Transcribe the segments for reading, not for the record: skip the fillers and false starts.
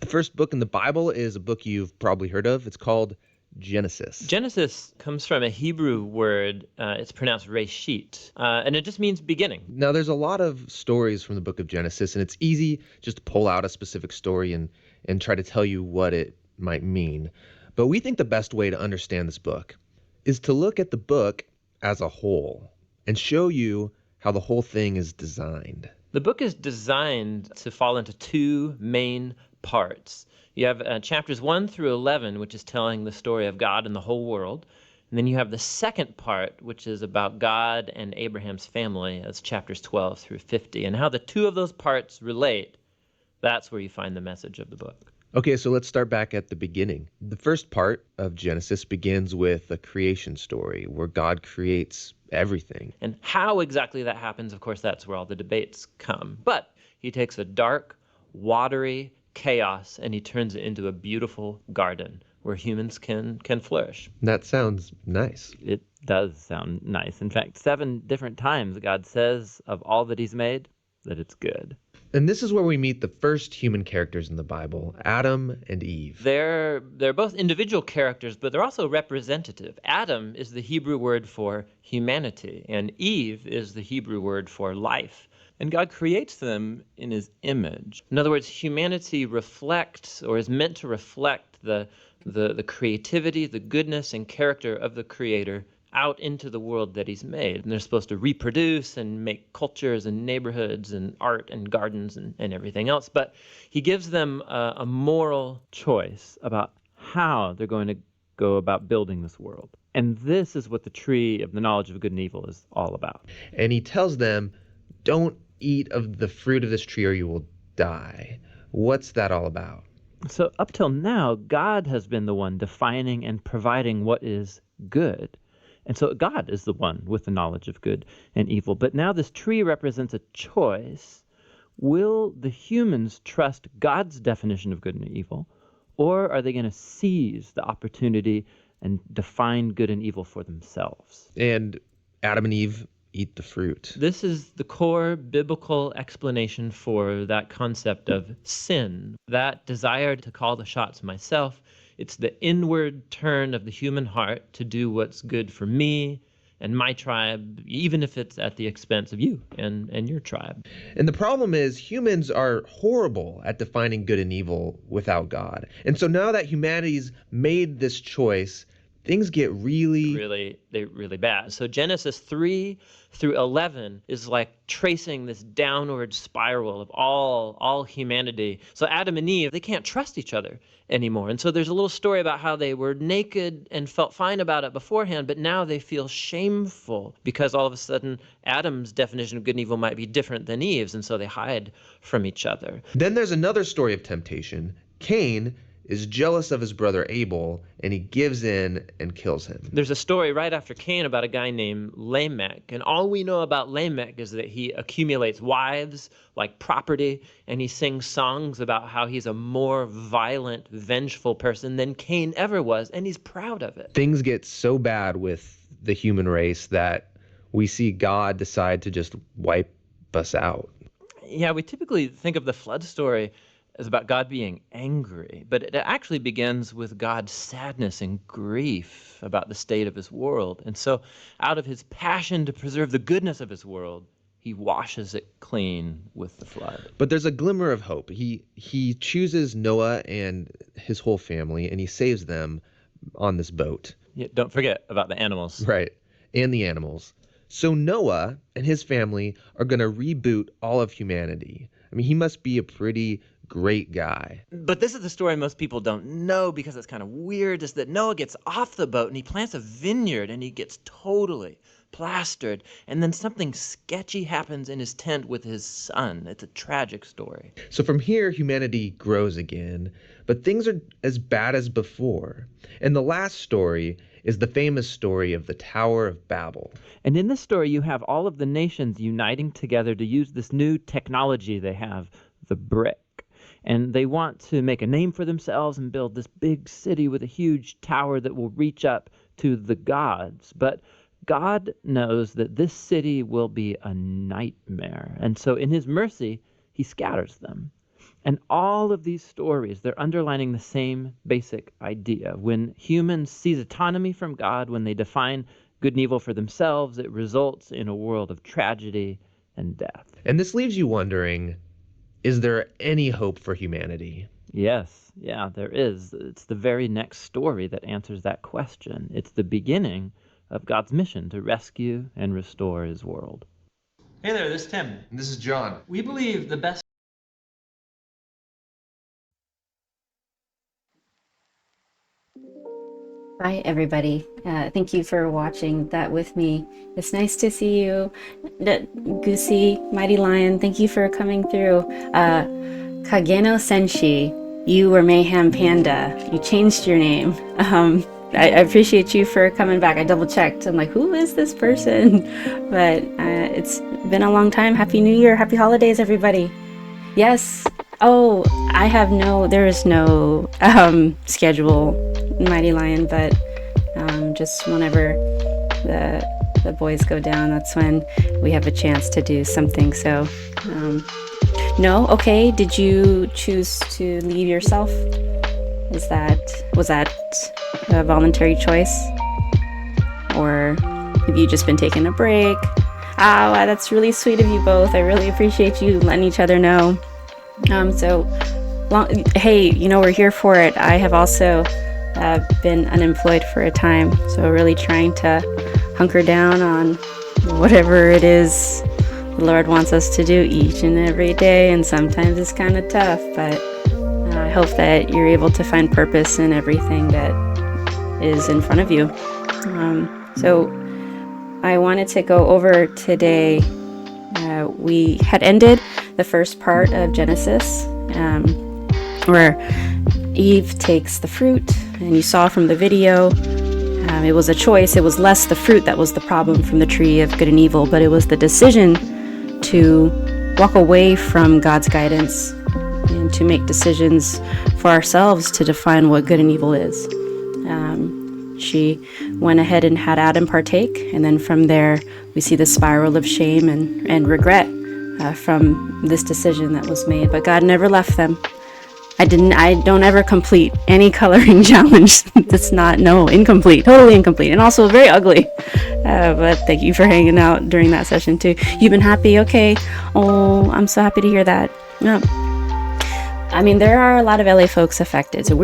The first book in the Bible is a book you've probably heard of. It's called Genesis. Genesis comes from a Hebrew word. It's pronounced reshit, and it just means beginning. Now, there's a lot of stories from the book of Genesis, and it's easy just to pull out a specific story and try to tell you what it might mean. But we think the best way to understand this book is to look at the book as a whole and show you how the whole thing is designed. The book is designed to fall into two main parts. You have chapters 1 through 11, which is telling the story of God and the whole world. And then you have the second part, which is about God and Abraham's family, as chapters 12 through 50. And how the two of those parts relate, that's where you find the message of the book. Okay, so let's start back at the beginning. The first part of Genesis begins with a creation story where God creates everything. And how exactly that happens, of course, that's where all the debates come. But he takes a dark, watery chaos and he turns it into a beautiful garden where humans can flourish. That sounds nice. It does sound nice. In fact, 7 different times God says of all that he's made that it's good. And this is where we meet the first human characters in the Bible, Adam and Eve. They're both individual characters, but they're also representative. Adam is the Hebrew word for humanity, and Eve is the Hebrew word for life. And God creates them in his image. In other words, humanity reflects, or is meant to reflect, the creativity, the goodness, and character of the Creator out into the world that he's made. And they're supposed to reproduce and make cultures and neighborhoods and art and gardens and everything else. But he gives them a moral choice about how they're going to go about building this world. And this is what the tree of the knowledge of good and evil is all about. And he tells them, don't eat of the fruit of this tree or you will die. What's that all about? So up till now, God has been the one defining and providing what is good. And so God is the one with the knowledge of good and evil. But now this tree represents a choice. Will the humans trust God's definition of good and evil, or are they going to seize the opportunity and define good and evil for themselves? And Adam and Eve eat the fruit. This is the core biblical explanation for that concept of sin, that desire to call the shots myself. It's the inward turn of the human heart to do what's good for me and my tribe, even if it's at the expense of you and your tribe. And the problem is humans are horrible at defining good and evil without God. And so now that humanity's made this choice, things get really bad. So Genesis 3 through 11 is like tracing this downward spiral of all humanity. So Adam and Eve, they can't trust each other anymore. And so there's a little story about how they were naked and felt fine about it beforehand, but now they feel shameful because all of a sudden Adam's definition of good and evil might be different than Eve's, and so they hide from each other. Then there's another story of temptation. Cain is jealous of his brother Abel, and he gives in and kills him. There's a story right after Cain about a guy named Lamech, and all we know about Lamech is that he accumulates wives like property, and he sings songs about how he's a more violent, vengeful person than Cain ever was, and he's proud of it. Things get so bad with the human race that we see God decide to just wipe us out. Yeah, we typically think of the flood story as about God being angry, but it actually begins with God's sadness and grief about the state of his world. And so out of his passion to preserve the goodness of his world, he washes it clean with the flood. But there's a glimmer of hope. He chooses Noah and his whole family, and he saves them on this boat. Yeah, don't forget about the animals. Right, and the animals. So Noah and his family are going to reboot all of humanity. I mean, he must be a pretty great guy. But this is the story most people don't know because it's kind of weird, is that Noah gets off the boat and he plants a vineyard and he gets totally plastered. And then something sketchy happens in his tent with his son. It's a tragic story. So from here, humanity grows again, but things are as bad as before. And the last story is the famous story of the Tower of Babel. And in this story, you have all of the nations uniting together to use this new technology they have, the brick. And they want to make a name for themselves and build this big city with a huge tower that will reach up to the gods. But God knows that this city will be a nightmare. And so in his mercy, he scatters them. And all of these stories, they're underlining the same basic idea. When humans seize autonomy from God, when they define good and evil for themselves, it results in a world of tragedy and death. And this leaves you wondering, is there any hope for humanity? Yes, yeah, there is. It's the very next story that answers that question. It's the beginning of God's mission to rescue and restore his world. Hey there, this is Tim. And this is John. We believe the best Hi, everybody. Thank you for watching that with me. It's nice to see you. Goosey, Mighty Lion, thank you for coming through. Kageno Senshi, you were Mayhem Panda. You changed your name. I appreciate you for coming back. I double checked. I'm like, who is this person? But it's been a long time. Happy New Year. Happy holidays, everybody. Yes. Oh, there is no schedule, Mighty Lion, but just whenever the boys go down, that's when we have a chance to do something. So, no, okay. Did you choose to leave yourself? Was that a voluntary choice, or have you just been taking a break? Oh, that's really sweet of you both. I really appreciate you letting each other know. Hey, we're here for it. I have also been unemployed for a time, so really trying to hunker down on whatever it is the Lord wants us to do each and every day, and sometimes it's kind of tough, but I hope that you're able to find purpose in everything that is in front of you. So I wanted to go over today, we had ended the first part of Genesis, where Eve takes the fruit, and you saw from the video, it was a choice. It was less the fruit that was the problem from the tree of good and evil, but it was the decision to walk away from God's guidance and to make decisions for ourselves to define what good and evil is. She went ahead and had Adam partake, and then from there we see the spiral of shame and regret from this decision that was made. But God never left them. I don't ever complete any coloring challenge that's incomplete, totally incomplete, and also very ugly. But thank you for hanging out during that session too. You've been happy? Okay. Oh, I'm so happy to hear that. No. I mean, there are a lot of LA folks affected, so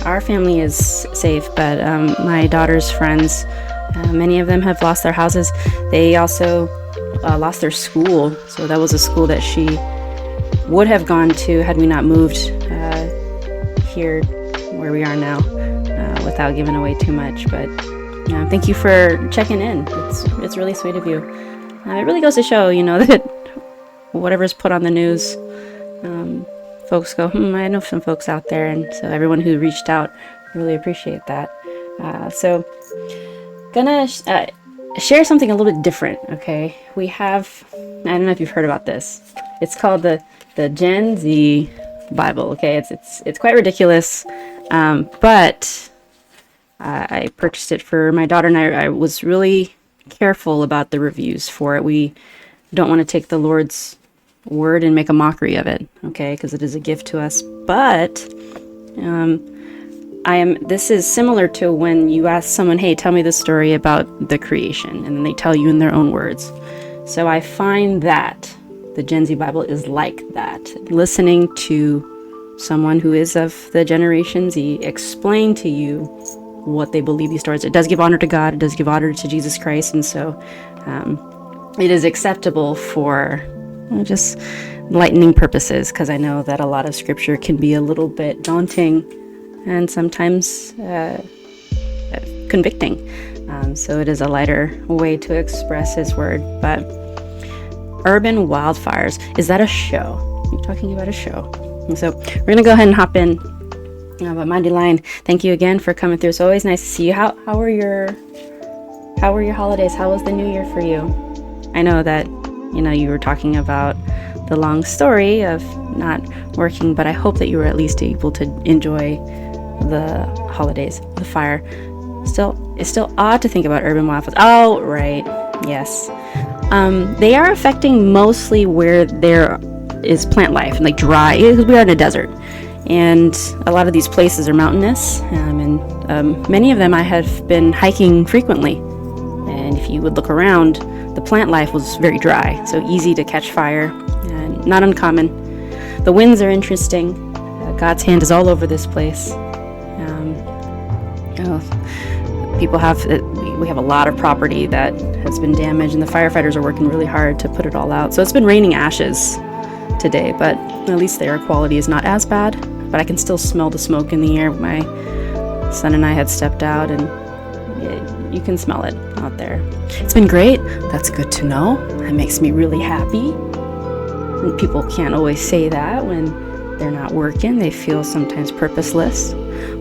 our family is safe, but my daughter's friends, many of them have lost their houses. They also lost their school, so that was a school that she would have gone to had we not moved here where we are now, without giving away too much. But thank you for checking in. It's really sweet of you. It really goes to show, that whatever's put on the news, folks go, I know some folks out there, and so everyone who reached out, really appreciate that. So gonna share something a little bit different. Okay, we have, I don't know if you've heard about this. It's called the Gen Z Bible. Okay, it's quite ridiculous, but I purchased it for my daughter, and I was really careful about the reviews for it. We don't want to take the Lord's word and make a mockery of it, okay, because it is a gift to us. But this is similar to when you ask someone, hey, tell me the story about the creation, and then they tell you in their own words. So I find that the Gen Z Bible is like that. Listening to someone who is of the Generation Z explain to you what they believe these stories. It does give honor to God. It does give honor to Jesus Christ. And so it is acceptable for just lightening purposes, because I know that a lot of scripture can be a little bit daunting and sometimes convicting. So it is a lighter way to express his word. But urban wildfires, is that a show? You're talking about a show. And so we're going to go ahead and hop in. But Mighty Lion, thank you again for coming through. It's always nice to see you. How were your holidays? How was the new year for you? I know that, you were talking about the long story of not working, but I hope that you were at least able to enjoy the holidays, the fire. It's still odd to think about urban wildfires. Oh, right. Yes. They are affecting mostly where there is plant life and like dry. We are in a desert, and a lot of these places are mountainous, and many of them I have been hiking frequently. And if you would look around, the plant life was very dry, so easy to catch fire, and not uncommon. The winds are interesting. God's hand is all over this place. We have a lot of property that has been damaged, and the firefighters are working really hard to put it all out. So it's been raining ashes today, but at least the air quality is not as bad. But I can still smell the smoke in the air. My son and I had stepped out, and you can smell it out there. It's been great. That's good to know. That makes me really happy. And people can't always say that when they're not working. They feel sometimes purposeless.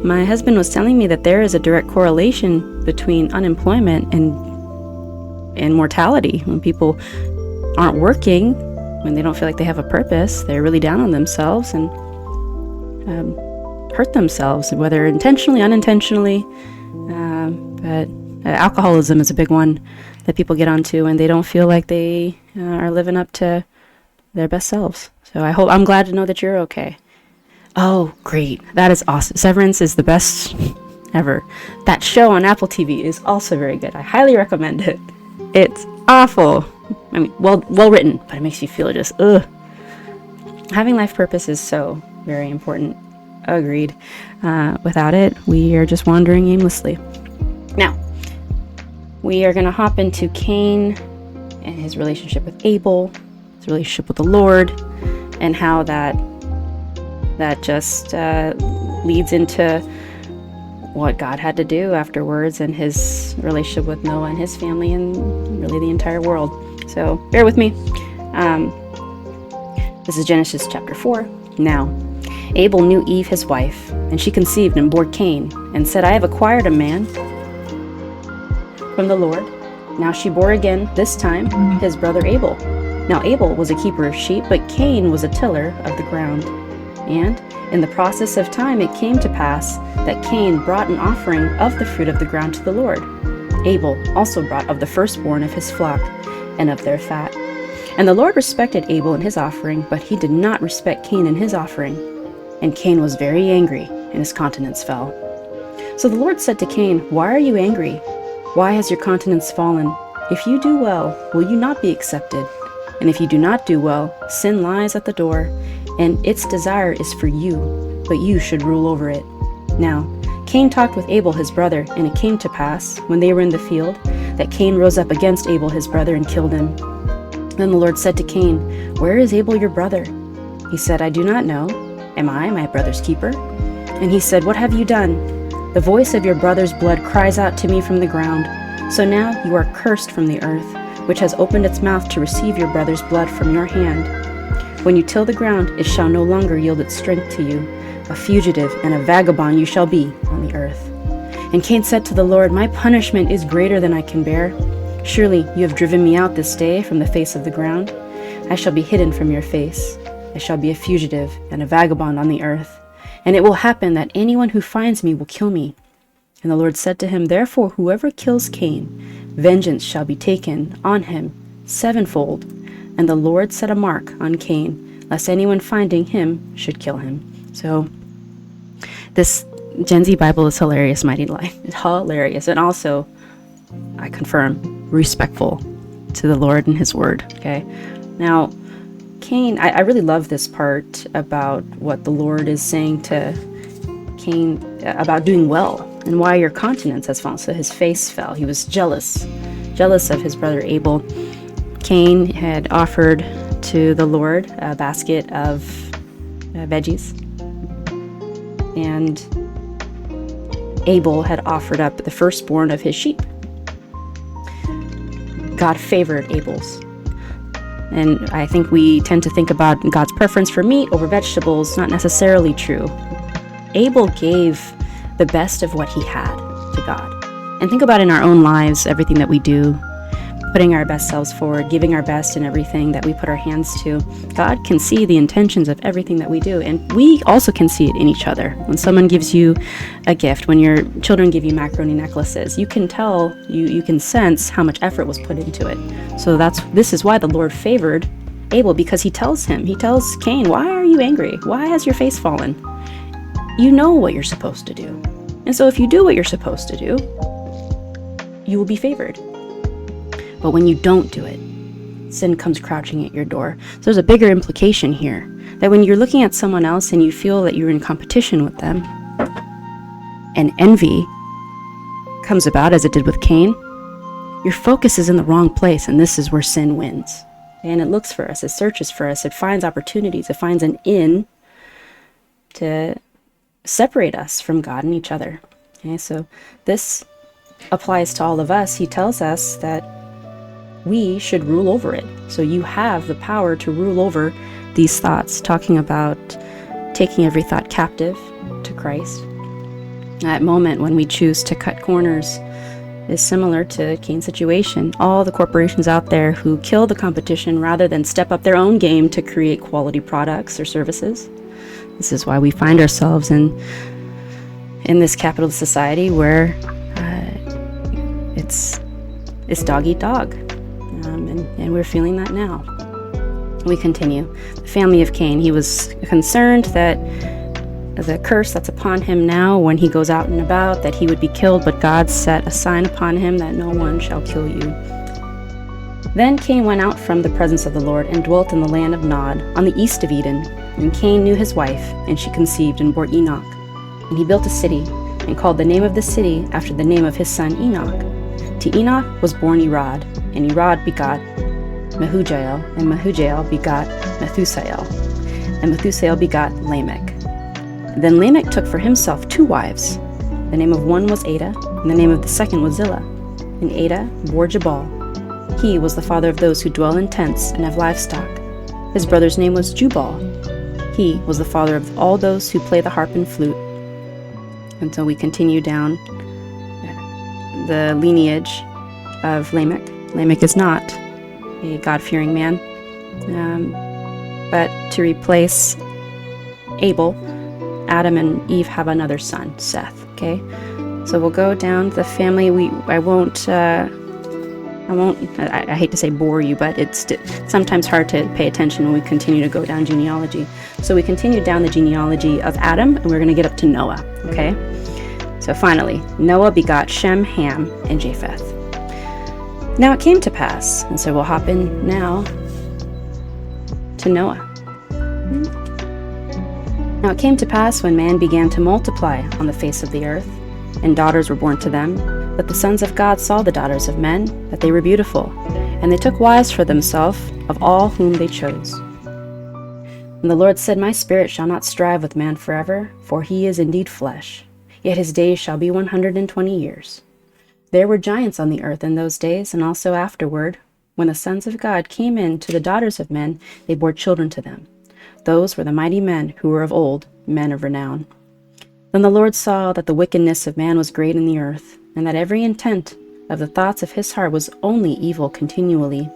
My husband was telling me that there is a direct correlation between unemployment and mortality. When people aren't working, when they don't feel like they have a purpose, they're really down on themselves and hurt themselves, whether intentionally, unintentionally. But alcoholism is a big one that people get onto, and they don't feel like they are living up to their best selves. So I'm glad to know that you're okay. Oh, great. That is awesome. Severance is the best ever. That show on Apple TV is also very good. I highly recommend it. It's awful. I mean, well written, but it makes you feel just, ugh. Having life purpose is so very important. Agreed. Without it, we are just wandering aimlessly. Now, we are going to hop into Cain and his relationship with Abel, his relationship with the Lord, and how that just leads into what God had to do afterwards, and his relationship with Noah and his family, and really the entire world. So bear with me. This is Genesis chapter 4. Now, Abel knew Eve his wife, and she conceived and bore Cain, and said, I have acquired a man from the Lord. Now she bore again, this time his brother Abel. Now Abel was a keeper of sheep, but Cain was a tiller of the ground. And in the process of time it came to pass that Cain brought an offering of the fruit of the ground to the Lord. Abel also brought of the firstborn of his flock and of their fat. And the Lord respected Abel and his offering, but he did not respect Cain and his offering. And Cain was very angry, and his countenance fell. So the Lord said to Cain, Why are you angry? Why has your countenance fallen? If you do well, will you not be accepted? And if you do not do well, sin lies at the door, and its desire is for you, but you should rule over it. Now, Cain talked with Abel his brother, and it came to pass, when they were in the field, that Cain rose up against Abel his brother and killed him. Then the Lord said to Cain, Where is Abel your brother? He said, I do not know. Am I my brother's keeper? And he said, What have you done? The voice of your brother's blood cries out to me from the ground. So now you are cursed from the earth, which has opened its mouth to receive your brother's blood from your hand. When you till the ground, it shall no longer yield its strength to you. A fugitive and a vagabond you shall be on the earth. And Cain said to the Lord, My punishment is greater than I can bear. Surely you have driven me out this day from the face of the ground. I shall be hidden from your face. I shall be a fugitive and a vagabond on the earth. And it will happen that anyone who finds me will kill me. And the Lord said to him, Therefore whoever kills Cain, vengeance shall be taken on him sevenfold. And the Lord set a mark on Cain, lest anyone finding him should kill him. So this Gen Z Bible is hilarious, mighty life. It's hilarious. And also, I confirm, respectful to the Lord and his word. Okay. Now, Cain, I really love this part about what the Lord is saying to Cain about doing well and why your countenance has fallen. So his face fell. He was jealous of his brother Abel. Cain had offered to the Lord a basket of veggies, and Abel had offered up the firstborn of his sheep. God favored Abel's. And I think we tend to think about God's preference for meat over vegetables. Not necessarily true. Abel gave the best of what he had to God. And think about in our own lives, everything that we do, putting our best selves forward, giving our best in everything that we put our hands to. God can see the intentions of everything that we do, and we also can see it in each other. When someone gives you a gift, when your children give you macaroni necklaces, you can tell, you can sense how much effort was put into it. So this is why the Lord favored Abel because he tells Cain, why are you angry? Why has your face fallen? You know what you're supposed to do. And so if you do what you're supposed to do, you will be favored. But when you don't do it, sin comes crouching at your door. So there's a bigger implication here, that when you're looking at someone else and you feel that you're in competition with them, and envy comes about as it did with Cain, your focus is in the wrong place, and this is where sin wins. And it looks for us, it searches for us, it finds opportunities, it finds an in to separate us from God and each other. Okay, so this applies to all of us. He tells us that we should rule over it. So you have the power to rule over these thoughts, talking about taking every thought captive to Christ. That moment when we choose to cut corners is similar to Cain's situation. All the corporations out there who kill the competition rather than step up their own game to create quality products or services. This is why we find ourselves in this capitalist society where it's dog eat dog, and we're feeling that now. We continue. The family of Cain, he was concerned that the curse that's upon him now when he goes out and about, that he would be killed, but God set a sign upon him that no one shall kill you. Then Cain went out from the presence of the Lord and dwelt in the land of Nod, on the east of Eden. And Cain knew his wife, and she conceived and bore Enoch. And he built a city, and called the name of the city after the name of his son Enoch. To Enoch was born Irad, and Irad begot Mehujael, and Mehujael begot Methusael, and Methusael begot Lamech. Then Lamech took for himself 2 wives. The name of one was Ada, and the name of the second was Zillah. And Ada bore Jabal. He was the father of those who dwell in tents and have livestock. His brother's name was Jubal. He was the father of all those who play the harp and flute. Until we continue down the lineage of Lamech. Lamech is not a God-fearing man, but to replace Abel, Adam and Eve have another son, Seth. Okay, so we'll go down the family. I hate to say bore you, but it's sometimes hard to pay attention when we continue to go down genealogy. So we continue down the genealogy of Adam, and we're going to get up to Noah. Okay, so finally, Noah begot Shem, Ham, and Japheth. Now it came to pass, and so we'll hop in now to Noah. Now it came to pass when man began to multiply on the face of the earth, and daughters were born to them, that the sons of God saw the daughters of men, that they were beautiful, and they took wives for themselves of all whom they chose. And the Lord said, My spirit shall not strive with man forever, for he is indeed flesh, yet his days shall be 120 years. There were giants on the earth in those days, and also afterward, when the sons of God came in to the daughters of men, they bore children to them. Those were the mighty men who were of old, men of renown. Then the Lord saw that the wickedness of man was great in the earth, and that every intent of the thoughts of his heart was only evil continually.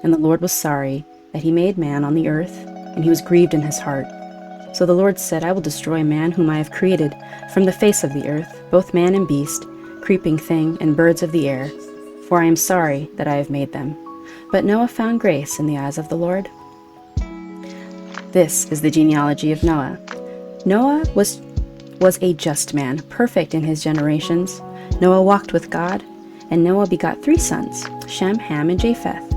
And the Lord was sorry that he made man on the earth, and he was grieved in his heart. So the Lord said, I will destroy man whom I have created from the face of the earth, both man and beast, creeping thing, and birds of the air, for I am sorry that I have made them. But Noah found grace in the eyes of the Lord. This is the genealogy of Noah. Noah was a just man, perfect in his generations. Noah walked with God, and Noah begot 3 sons, Shem, Ham, and Japheth.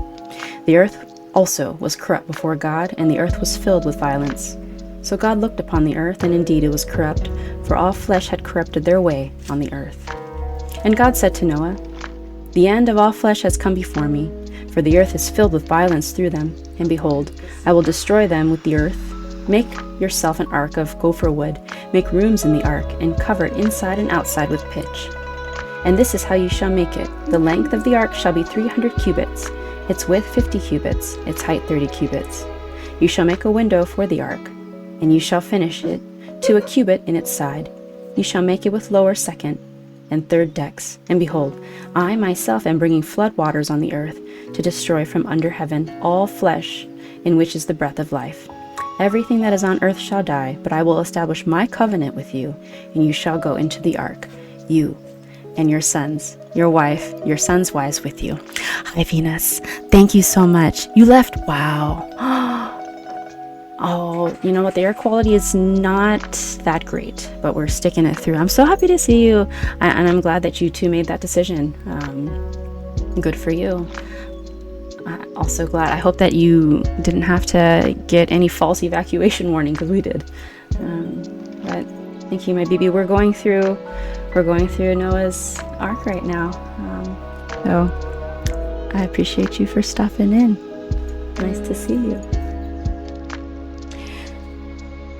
The earth also was corrupt before God, and the earth was filled with violence. So God looked upon the earth, and indeed it was corrupt, for all flesh had corrupted their way on the earth. And God said to Noah, The end of all flesh has come before me, for the earth is filled with violence through them, and behold, I will destroy them with the earth. Make yourself an ark of gopher wood, make rooms in the ark, and cover it inside and outside with pitch. And this is how you shall make it. The length of the ark shall be 300 cubits, its width 50 cubits, its height 30 cubits. You shall make a window for the ark, and you shall finish it to a cubit in its side. You shall make it with lower, second, and third decks. And behold, I myself am bringing flood waters on the earth, to destroy from under heaven all flesh in which is the breath of life. Everything that is on earth shall die, but I will establish my covenant with you, and you shall go into the ark, you and your sons your wife, your son's wives with you. Hi, Venus. Thank you so much. You left. Wow. Oh, you know what? The air quality is not that great, but we're sticking it through. I'm so happy to see you, and I'm glad that you two made that decision. Good for you. Also glad. I hope that you didn't have to get any false evacuation warning, because we did. But thank you, my baby. We're going through Noah's Ark right now. So I appreciate you for stopping in. Nice to see you.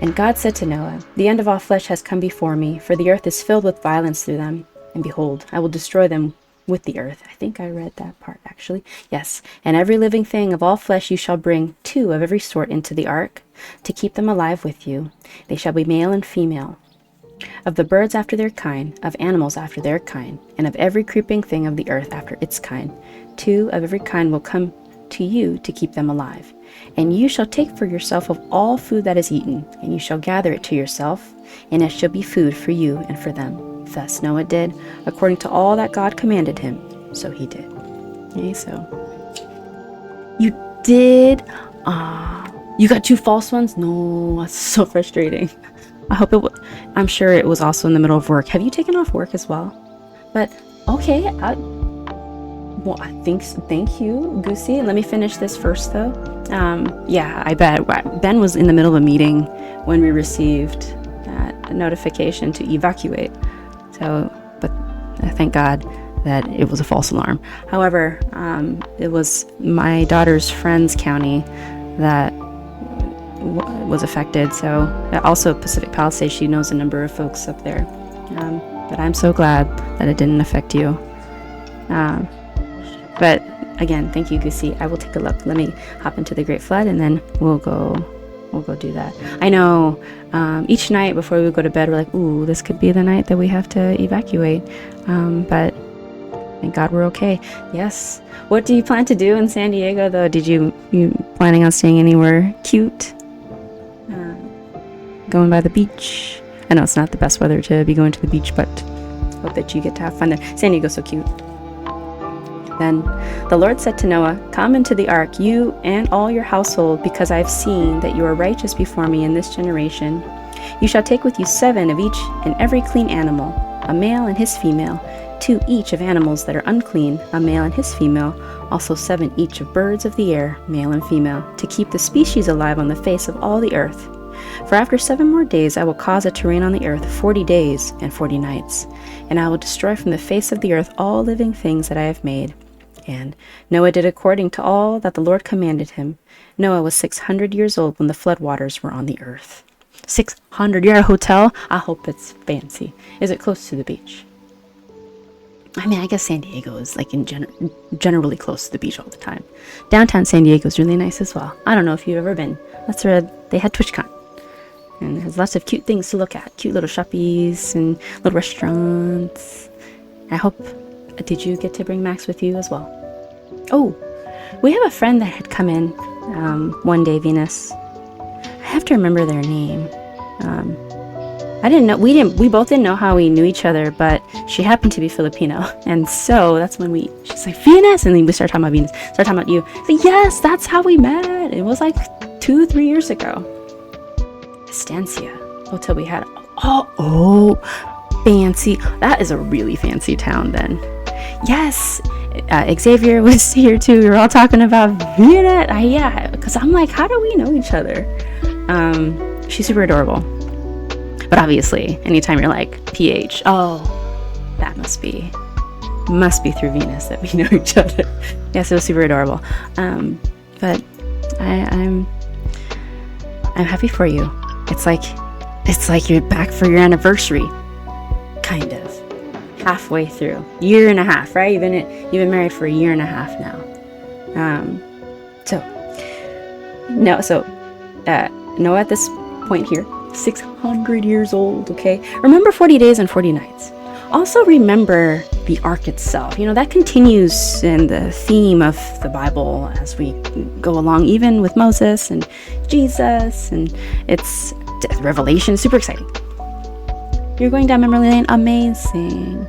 And God said to Noah, "The end of all flesh has come before me, for the earth is filled with violence through them. And behold, I will destroy them with the earth." I think I read that part, actually. Yes. "And every living thing of all flesh you shall bring 2 of every sort into the ark, to keep them alive with you. They shall be male and female. Of the birds after their kind, of animals after their kind, and of every creeping thing of the earth after its kind. 2 of every kind will come to you to keep them alive. And you shall take for yourself of all food that is eaten, and you shall gather it to yourself, and it shall be food for you and for them." Thus Noah did, according to all that God commanded him, so he did. Okay, so you did. You got 2 false ones? No, that's so frustrating. I hope I'm sure it was also in the middle of work. Have you taken off work as well? But okay, well, thank you, Goosey. Let me finish this first, though. Yeah, I bet Ben was in the middle of a meeting when we received a notification to evacuate. So, but thank God that it was a false alarm. However, it was my daughter's friend's county that was affected. So, also Pacific Palisades, she knows a number of folks up there. But I'm so glad that it didn't affect you. But again, thank you, Goosey. I will take a look. Let me hop into the Great Flood, and then we'll go do that. I know each night before we go to bed, we're like, ooh, this could be the night that we have to evacuate. But thank God we're okay. Yes. What do you plan to do in San Diego, though? You planning on staying anywhere cute? Going by the beach? I know it's not the best weather to be going to the beach, but hope that you get to have fun there. San Diego's so cute. Then the Lord said to Noah, "Come into the ark, you and all your household, because I have seen that you are righteous before me in this generation. You shall take with you 7 of each and every clean animal, a male and his female, 2 each of animals that are unclean, a male and his female, also 7 each of birds of the air, male and female, to keep the species alive on the face of all the earth. For after 7 more days I will cause it to rain on the earth 40 days and 40 nights, and I will destroy from the face of the earth all living things that I have made." And Noah did according to all that the Lord commanded him. Noah was 600 years old when the flood waters were on the earth. 600. You're at a hotel? I hope it's fancy. Is it close to the beach? I mean, I guess San Diego is like generally close to the beach all the time. Downtown San Diego is really nice as well. I don't know if you've ever been. That's where they had TwitchCon. And there's lots of cute things to look at. Cute little shoppies and little restaurants. I hope... Did you get to bring Max with you as well? Oh, we have a friend that had come in one day, Venus. I have to remember their name. I didn't know, we both didn't know how we knew each other, but she happened to be Filipino. And so that's when she's like, Venus, and then we started talking about Venus, started talking about you. So yes, that's how we met. It was like 2-3 years ago. Estancia, hotel we had. Oh, fancy. That is a really fancy town then. Yes, Xavier was here too. We were all talking about Venus. Yeah, because I'm like, how do we know each other? She's super adorable. But obviously, anytime you're like PH, that must be through Venus that we know each other. Yes, it was super adorable. But I'm happy for you. It's like you're back for your anniversary, kind of. Halfway through, 1.5 years, right? You've been married for 1.5 years now. Noah at this point here, 600 years old. Okay, remember 40 days and 40 nights. Also remember the ark itself. That continues in the theme of the Bible as we go along, even with Moses and Jesus, and it's Revelation. Super exciting. You're going down memory lane. Amazing.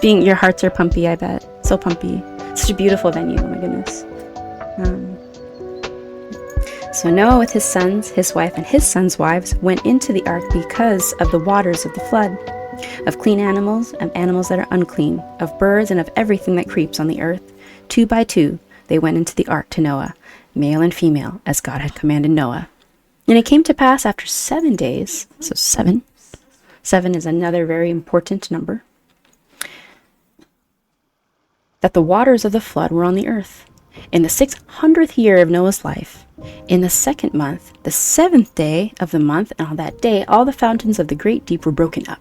Your hearts are pumpy, I bet. So pumpy. Such a beautiful venue, oh my goodness. So Noah with his sons, his wife, and his sons' wives went into the ark because of the waters of the flood, of clean animals, of animals that are unclean, of birds, and of everything that creeps on the earth. 2 by 2 they went into the ark to Noah, male and female, as God had commanded Noah. And it came to pass after 7 days, so 7 is another very important number, that the waters of the flood were on the earth. In the 600th year of Noah's life, in the 2nd month, the 7th day of the month, and on that day all the fountains of the great deep were broken up,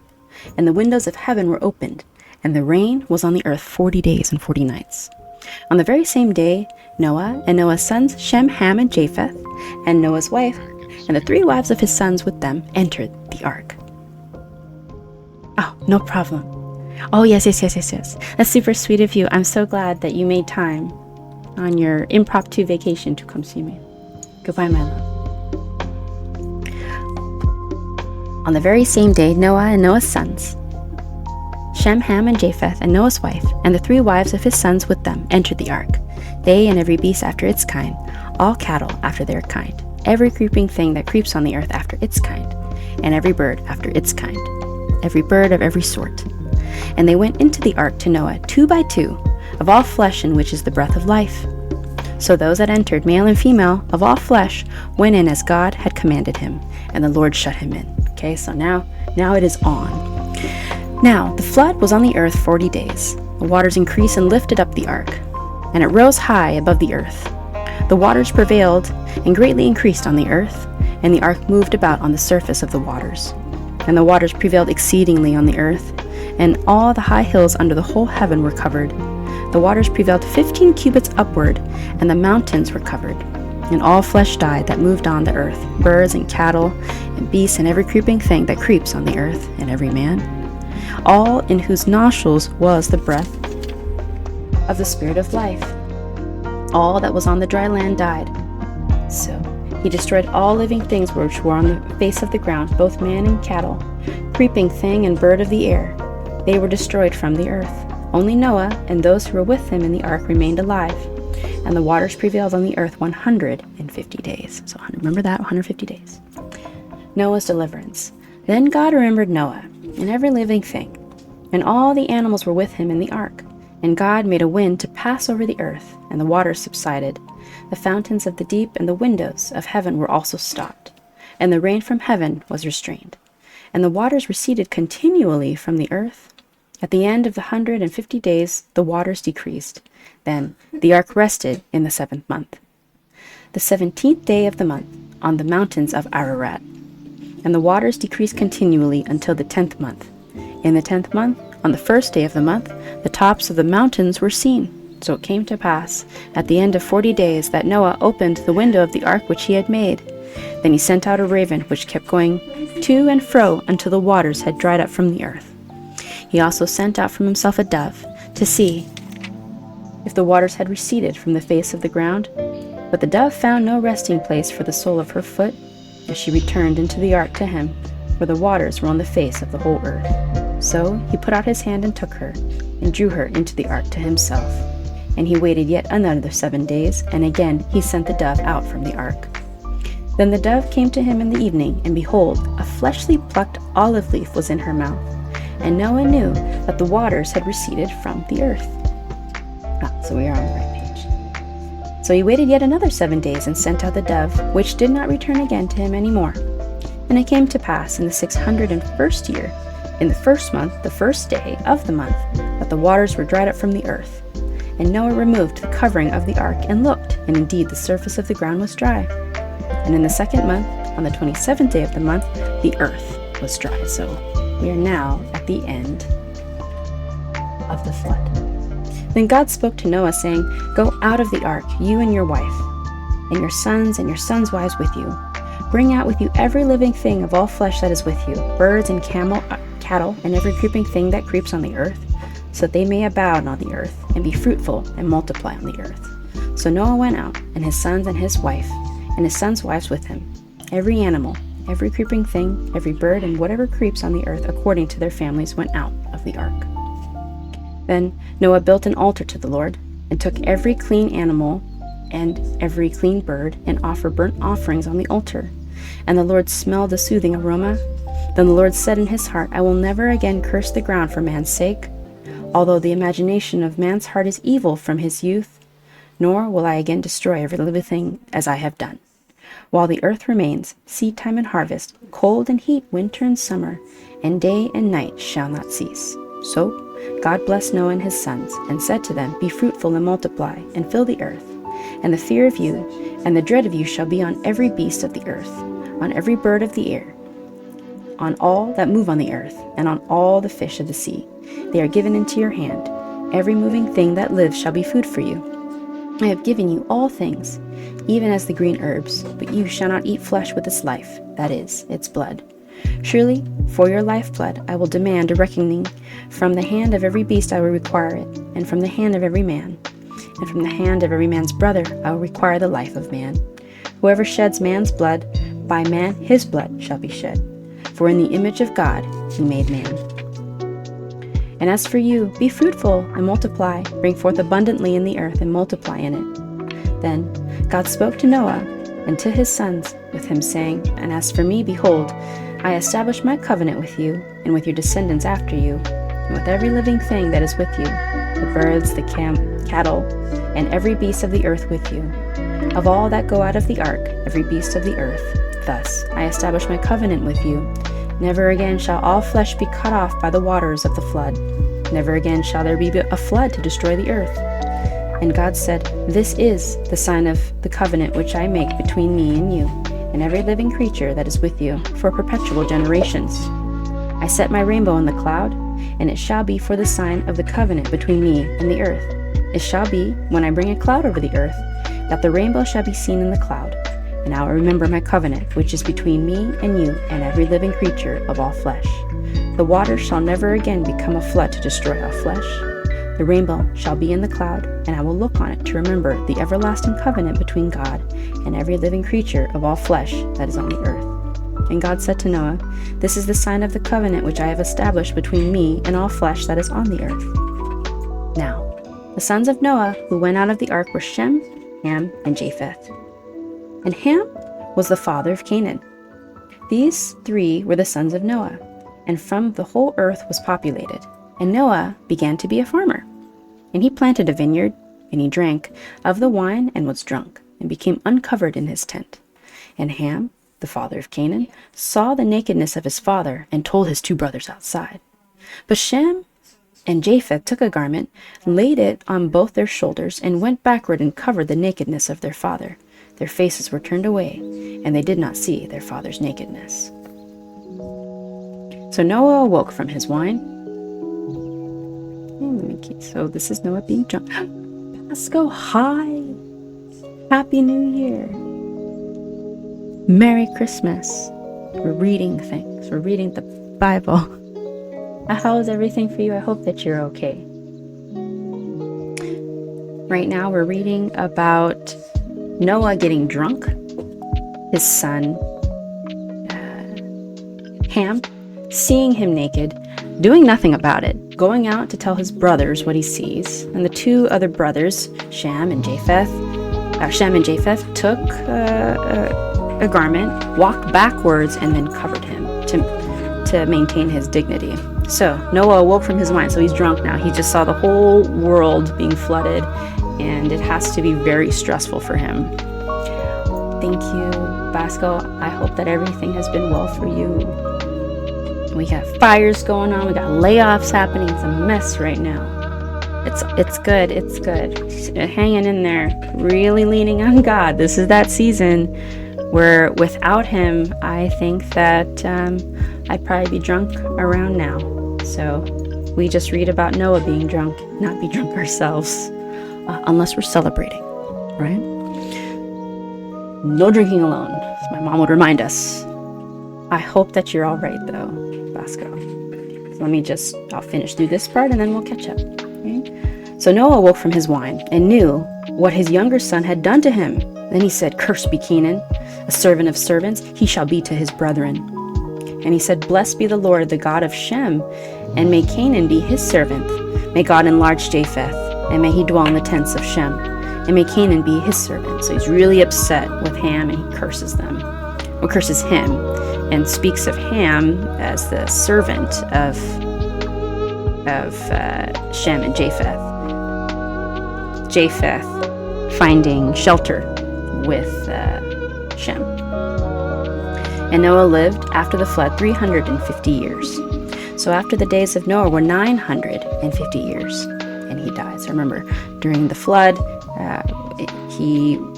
and the windows of heaven were opened, and the rain was on the earth 40 days and 40 nights. On the very same day, Noah and Noah's sons Shem, Ham, and Japheth, and Noah's wife, and the 3 wives of his sons with them entered the ark. Oh, no problem. Oh, yes. That's super sweet of you. I'm so glad that you made time on your impromptu vacation to come see me. Goodbye, my love. On the very same day, Noah and Noah's sons, Shem, Ham, and Japheth, and Noah's wife, and the 3 wives of his sons with them entered the ark, they and every beast after its kind, all cattle after their kind, every creeping thing that creeps on the earth after its kind, and every bird after its kind, every bird of every sort. And they went into the ark to Noah 2 by 2, of all flesh in which is the breath of life. So those that entered, male and female, of all flesh, went in as God had commanded him, and the Lord shut him in. Okay, so now it is on. Now the flood was on the earth 40 days. The waters increased and lifted up the ark, and it rose high above the earth. The waters prevailed and greatly increased on the earth, and the ark moved about on the surface of the waters. And the waters prevailed exceedingly on the earth, and all the high hills under the whole heaven were covered. The waters prevailed 15 cubits upward, and the mountains were covered. And all flesh died that moved on the earth, birds and cattle and beasts and every creeping thing that creeps on the earth, and every man, all in whose nostrils was the breath of the Spirit of life. All that was on the dry land died. So he destroyed all living things which were on the face of the ground, both man and cattle, creeping thing and bird of the air. They were destroyed from the earth. Only Noah and those who were with him in the ark remained alive, and the waters prevailed on the earth 150 days. So remember that, 150 days. Noah's deliverance. Then God remembered Noah and every living thing, and all the animals were with him in the ark. And God made a wind to pass over the earth, and the waters subsided. The fountains of the deep and the windows of heaven were also stopped, and the rain from heaven was restrained. And the waters receded continually from the earth. At the end of the 150 days, the waters decreased. Then the ark rested in the 7th month, the 17th day of the month, on the mountains of Ararat. And the waters decreased continually until the 10th month. In the 10th month, on the 1st day of the month, the tops of the mountains were seen. So it came to pass, at the end of 40 days, that Noah opened the window of the ark which he had made. Then he sent out a raven, which kept going to and fro until the waters had dried up from the earth. He also sent out from himself a dove, to see if the waters had receded from the face of the ground. But the dove found no resting place for the sole of her foot, as she returned into the ark to him, for the waters were on the face of the whole earth. So he put out his hand and took her, and drew her into the ark to himself. And he waited yet another 7 days, and again he sent the dove out from the ark. Then the dove came to him in the evening, and behold, a fleshly plucked olive leaf was in her mouth. And Noah knew that the waters had receded from the earth. So we are on the right page. So he waited yet another 7 days, and sent out the dove, which did not return again to him any more. And it came to pass in the 601st year, in the 1st month, the 1st day of the month, that the waters were dried up from the earth. And Noah removed the covering of the ark, and looked, and indeed the surface of the ground was dry. And in the 2nd month, on the 27th day of the month, the earth was dry. So we are now at the end of the flood. Then God spoke to Noah, saying, Go out of the ark, you and your wife, and your sons' wives with you. Bring out with you every living thing of all flesh that is with you, birds and cattle, and every creeping thing that creeps on the earth, so that they may abound on the earth, and be fruitful, and multiply on the earth. So Noah went out, and his sons and his wife, and his sons' wives with him, every animal, every creeping thing, every bird, and whatever creeps on the earth according to their families went out of the ark. Then Noah built an altar to the Lord, and took every clean animal and every clean bird, and offered burnt offerings on the altar. And the Lord smelled a soothing aroma. Then the Lord said in his heart, I will never again curse the ground for man's sake, although the imagination of man's heart is evil from his youth, nor will I again destroy every living thing as I have done. While the earth remains, seed time and harvest, cold and heat, winter and summer, and day and night shall not cease. So God blessed Noah and his sons, and said to them, Be fruitful and multiply, and fill the earth. And the fear of you and the dread of you shall be on every beast of the earth, on every bird of the air, on all that move on the earth, and on all the fish of the sea. They are given into your hand. Every moving thing that lives shall be food for you. I have given you all things, even as the green herbs, but you shall not eat flesh with its life, that is, its blood. Surely, for your lifeblood I will demand a reckoning. From the hand of every beast I will require it, and from the hand of every man. And from the hand of every man's brother I will require the life of man. Whoever sheds man's blood, by man his blood shall be shed. For in the image of God he made man. And as for you, be fruitful and multiply, bring forth abundantly in the earth and multiply in it. Then God spoke to Noah and to his sons with him, saying, And as for me, behold, I establish my covenant with you and with your descendants after you, and with every living thing that is with you, the birds, the cattle, and every beast of the earth with you. Of all that go out of the ark, every beast of the earth. Thus I establish my covenant with you. Never again shall all flesh be cut off by the waters of the flood. Never again shall there be a flood to destroy the earth. And God said, This is the sign of the covenant which I make between me and you, and every living creature that is with you, for perpetual generations. I set my rainbow in the cloud, and it shall be for the sign of the covenant between me and the earth. It shall be, when I bring a cloud over the earth, that the rainbow shall be seen in the cloud. And I will remember my covenant, which is between me and you and every living creature of all flesh. The water shall never again become a flood to destroy all flesh. The rainbow shall be in the cloud, and I will look on it to remember the everlasting covenant between God and every living creature of all flesh that is on the earth. And God said to Noah, This is the sign of the covenant which I have established between me and all flesh that is on the earth. Now, the sons of Noah who went out of the ark were Shem, Ham, and Japheth. And Ham was the father of Canaan. These three were the sons of Noah, and from the whole earth was populated. And Noah began to be a farmer. And he planted a vineyard, and he drank of the wine and was drunk, and became uncovered in his tent. And Ham, the father of Canaan, saw the nakedness of his father, and told his two brothers outside. But Shem and Japheth took a garment, laid it on both their shoulders, and went backward and covered the nakedness of their father. Their faces were turned away, and they did not see their father's nakedness. So Noah awoke from his wine. So this is Noah being drunk. Pasco, hi! Happy New Year! Merry Christmas! We're reading things. We're reading the Bible. How is everything for you? I hope that you're okay. Right now we're reading about Noah getting drunk, his son Ham seeing him naked, doing nothing about it, going out to tell his brothers what he sees, and the two other brothers, Shem and Japheth, took a garment, walked backwards, and then covered him to maintain his dignity. So Noah awoke from his wine, so he's drunk now. He just saw the whole world being flooded, and it has to be very stressful for him. Thank you, Basco. I hope that everything has been well for you. We got fires going on. We got layoffs happening. It's a mess right now. It's good. It's good. Hanging in there. Really leaning on God. This is that season where without Him, I think that I'd probably be drunk around now. So we just read about Noah being drunk, not be drunk ourselves, unless we're celebrating, right? No drinking alone, as my mom would remind us. I hope that you're all right, though, Basco. So I'll finish through this part and then we'll catch up. Okay? So Noah awoke from his wine and knew what his younger son had done to him. Then he said, Cursed be Canaan, a servant of servants, he shall be to his brethren. And he said, Blessed be the Lord, the God of Shem, and may Canaan be his servant. May God enlarge Japheth, and may he dwell in the tents of Shem, and may Canaan be his servant. So he's really upset with Ham, and he curses them, or curses him, and speaks of Ham as the servant of Shem and Japheth. Japheth finding shelter with Shem. And Noah lived after the flood 350 years. So after the days of Noah were 950 years, and he died. So remember, during the flood,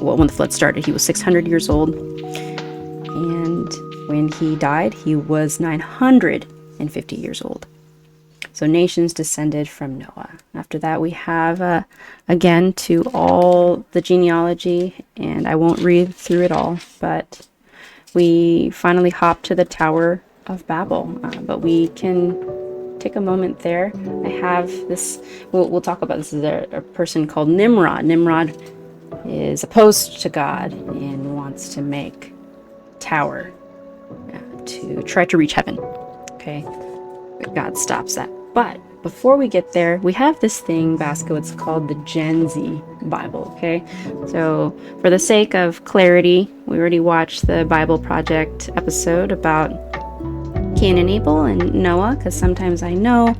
when the flood started, he was 600 years old. And when he died, he was 950 years old. So nations descended from Noah. After that, we have, again, to all the genealogy, and I won't read through it all, but we finally hop to the Tower of Babel. But we can take a moment there. I have this, we'll talk about this, is a person called Nimrod. Nimrod is opposed to God and wants to make a tower to try to reach heaven. Okay, but God stops that. But before we get there, we have this thing, Basco, it's called the Gen Z Bible, okay? So for the sake of clarity, we already watched the Bible Project episode about Cain and Abel and Noah, because sometimes I know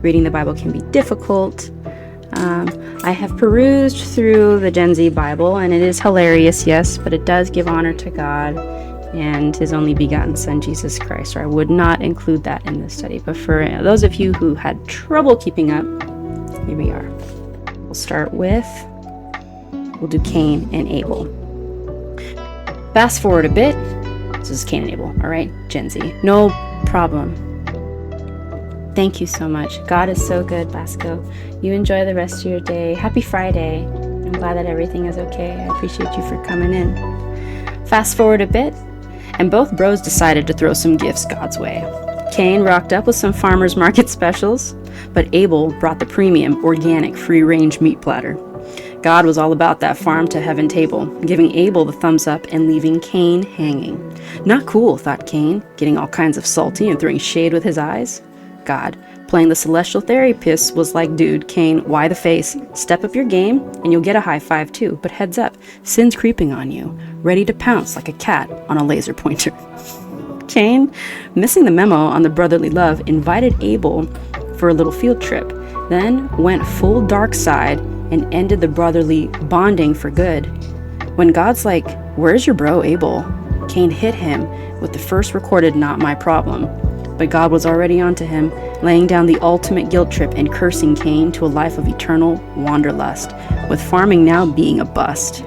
reading the Bible can be difficult. I have perused through the Gen Z Bible, and it is hilarious, yes, but it does give honor to God and his only begotten Son, Jesus Christ, or I would not include that in this study. But for those of you who had trouble keeping up, here we are. We'll do Cain and Abel. Fast forward a bit. This is Cain and Abel, all right? Gen Z. No problem. Thank you so much. God is so good, Basco. You enjoy the rest of your day. Happy Friday. I'm glad that everything is okay. I appreciate you for coming in. Fast forward a bit, and both bros decided to throw some gifts God's way. Cain rocked up with some farmers market specials, but Abel brought the premium, organic, free-range meat platter. God was all about that farm to heaven table, giving Abel the thumbs up and leaving Cain hanging. Not cool, thought Cain, getting all kinds of salty and throwing shade with his eyes. God, playing the celestial therapist, was like, dude, Cain, why the face? Step up your game, and you'll get a high five too, but heads up, sin's creeping on you, ready to pounce like a cat on a laser pointer. Cain, missing the memo on the brotherly love, invited Abel for a little field trip, then went full dark side and ended the brotherly bonding for good. When God's like, where's your bro Abel? Cain hit him with the first recorded not my problem. But God was already onto him, laying down the ultimate guilt trip and cursing Cain to a life of eternal wanderlust, with farming now being a bust.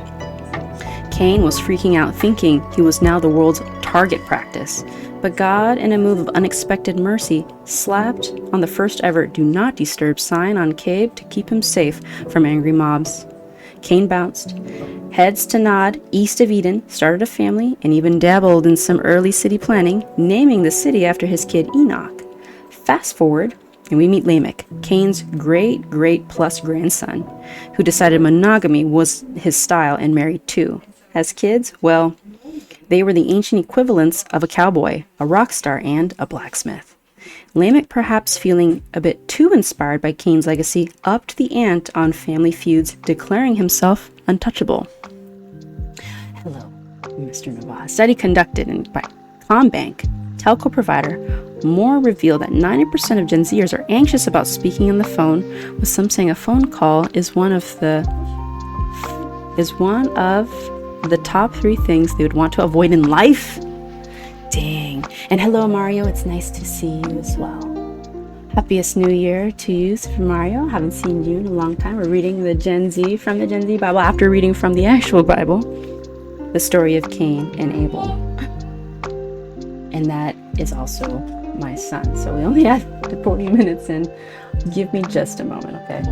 Cain was freaking out, thinking he was now the world's target practice. But God, in a move of unexpected mercy, slapped on the first ever do not disturb sign on cave to keep him safe from angry mobs. Cain bounced, heads to nod, east of Eden, started a family, and even dabbled in some early city planning, naming the city after his kid Enoch. Fast forward, and we meet Lamech, Cain's great-great-plus grandson, who decided monogamy was his style and married two. As kids, well, they were the ancient equivalents of a cowboy, a rock star, and a blacksmith. Lamech, perhaps feeling a bit too inspired by Cain's legacy, upped the ante on family feuds, declaring himself untouchable. Hello, Mr. Nava. Study conducted by Combank, telco provider, more revealed that 90% of Gen Zers are anxious about speaking on the phone, with some saying a phone call is one of the top 3 things they would want to avoid in life. Dang. And hello, Mario. It's nice to see you as well. Happiest New Year to you, Super Mario. Haven't seen you in a long time. We're reading the Gen Z from the Gen Z Bible after reading from the actual Bible, the story of Cain and Abel. And that is also my son. So we only have 40 minutes in. Give me just a moment, okay?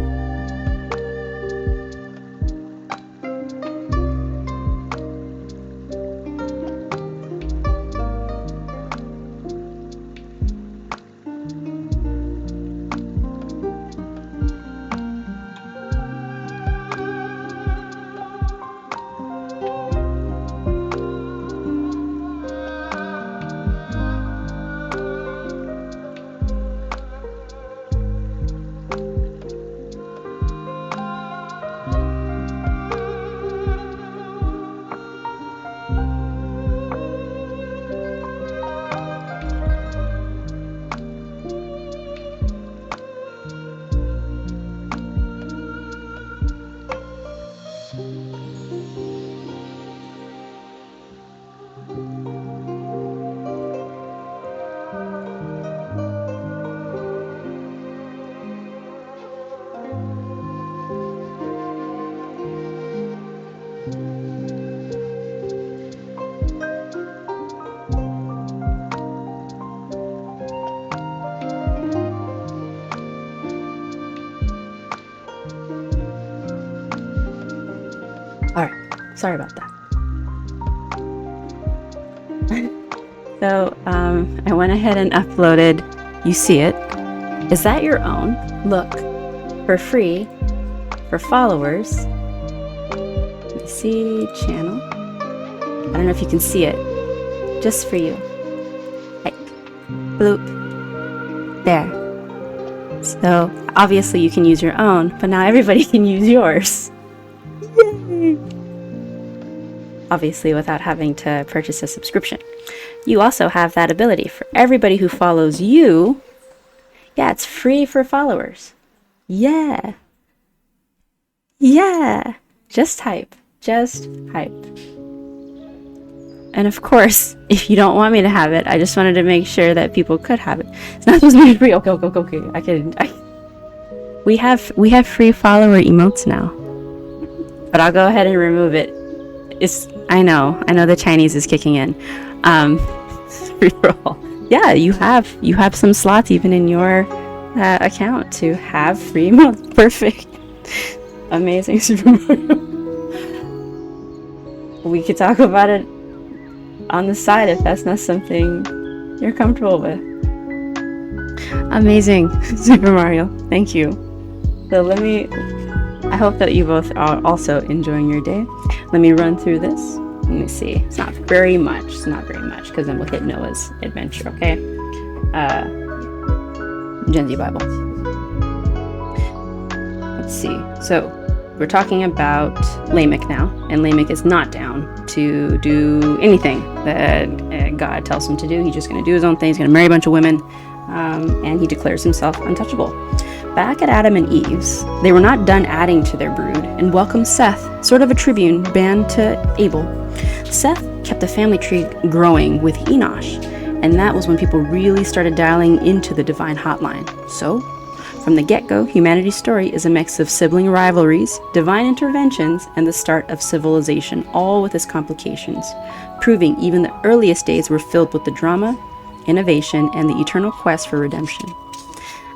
Sorry about that. So I went ahead and uploaded You See It. Is that your own? Look, for free, for followers. Let me see, channel. I don't know if you can see it. Just for you. Like, bloop. There. So obviously you can use your own, but now everybody can use yours. Yay! Obviously without having to purchase a subscription. You also have that ability for everybody who follows you. Yeah, it's free for followers. Yeah. Yeah. Just hype. Just hype. And of course, if you don't want me to have it, I just wanted to make sure that people could have it. It's not supposed to be free. Okay. We have free follower emotes now. But I'll go ahead and remove it. I know the Chinese is kicking in. Free for all. Yeah, you have some slots even in your account to have free emotes. Perfect. Amazing. Super Mario. We could talk about it on the side if that's not something you're comfortable with. Amazing. Super Mario. Thank you. So I hope that you both are also enjoying your day. Let me run through this. Let me see. It's not very much because then we'll hit Noah's adventure, okay? Gen Z Bible. Let's see. So we're talking about Lamech now, and Lamech is not down to do anything that God tells him to do. He's just going to do his own thing. He's going to marry a bunch of women, and he declares himself untouchable. Back at Adam and Eve's, they were not done adding to their brood and welcomed Seth, sort of a tribune band to Abel. Seth kept the family tree growing with Enosh, and that was when people really started dialing into the divine hotline. So, from the get-go, humanity's story is a mix of sibling rivalries, divine interventions, and the start of civilization, all with its complications, proving even the earliest days were filled with the drama, innovation, and the eternal quest for redemption.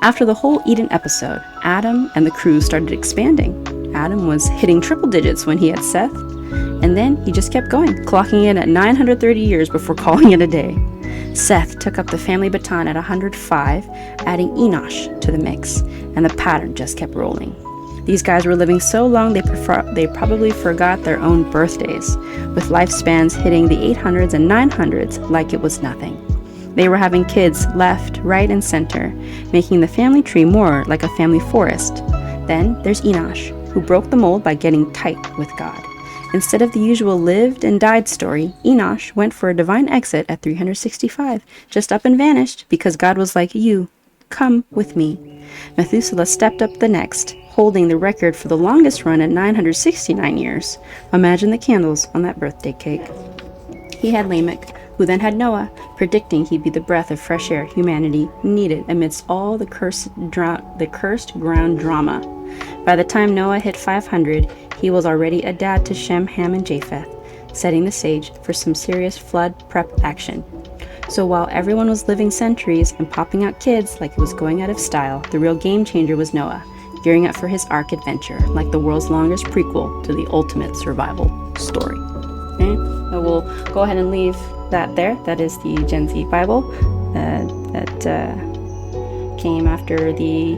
After the whole Eden episode, Adam and the crew started expanding. Adam was hitting triple digits when he had Seth, and then he just kept going, clocking in at 930 years before calling it a day. Seth took up the family baton at 105, adding Enosh to the mix, and the pattern just kept rolling. These guys were living so long they probably forgot their own birthdays, with lifespans hitting the 800s and 900s like it was nothing. They were having kids left, right, and center, making the family tree more like a family forest. Then there's Enosh, who broke the mold by getting tight with God. Instead of the usual lived and died story, Enosh went for a divine exit at 365, just up and vanished because God was like, "You, come with me." Methuselah stepped up the next, holding the record for the longest run at 969 years. Imagine the candles on that birthday cake. He had Lamech, who then had Noah, predicting he'd be the breath of fresh air humanity needed amidst all the cursed ground drama. By the time Noah hit 500, he was already a dad to Shem, Ham, and Japheth, setting the stage for some serious flood prep action. So while everyone was living centuries and popping out kids like it was going out of style, the real game changer was Noah, gearing up for his ark adventure, like the world's longest prequel to the ultimate survival story. Okay? So we'll go ahead and leave that there. That is the Gen Z Bible that came after the